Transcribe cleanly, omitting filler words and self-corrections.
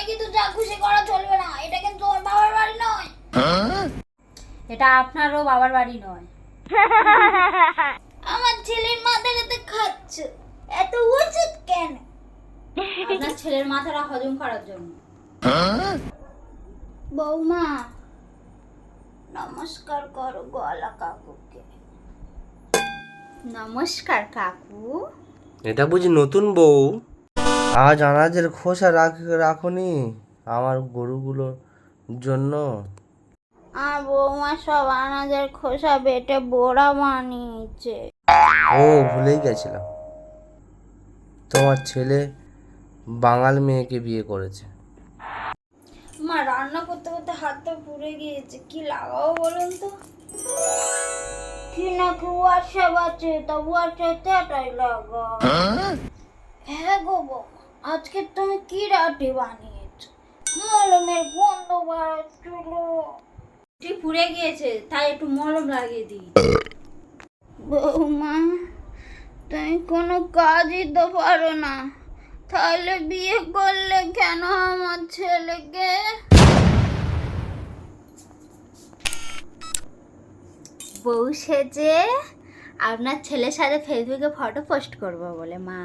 কিন্তু যা খুশি করা চলবে না, এটা কিন্তু ওর বাবার বাড়ি নয়। এটা আপনারও বাবার বাড়ি নয়। আমার ছেলের মাথাটাতে খাচ্ছে, এত উচিত কেন? আপনার ছেলের মাথাটা হজম করার জন্য। বৌমা নমস্কার করো গোয়ালা কাকুকে। নমস্কার কাকু। এটা বুঝি নতুন বউ? আজ আনাজের খোসা রাখনি আমার গরুগুলোর জন্য? আর বৌমা সব আনাজের খোসা বেটে বড়া বানিয়েছে। ও ভুলেই গেছিলাম, তোমার ছেলে বাঙাল মেয়েকে বিয়ে করেছে। মা রান্না করতে করতে হাতটা পুড়ে গিয়েছে, কি লাগাবো বলুন তো? কি না কি হোয়াটসঅ্যাপ আছে, তা হোয়াটসঅ্যাপটাই লাগাও। হ্যাঁ গো বৌমা, আজকে তুমি কি রাটি বানিয়েছো? মলমের গন্ধ বাড়াচ্ছিল। ঠিক পুড়ে গিয়েছে, তাই একটু মলম লাগিয়ে দিই। বৌমা তুমি কোনো কাজই তো পারো না, তাহলে বিয়ে করলে কেন আমার ছেলেকে? বউ সেজে আপনার ছেলের সাথে ফেসবুকে ফটো পোস্ট করবো বলে মা।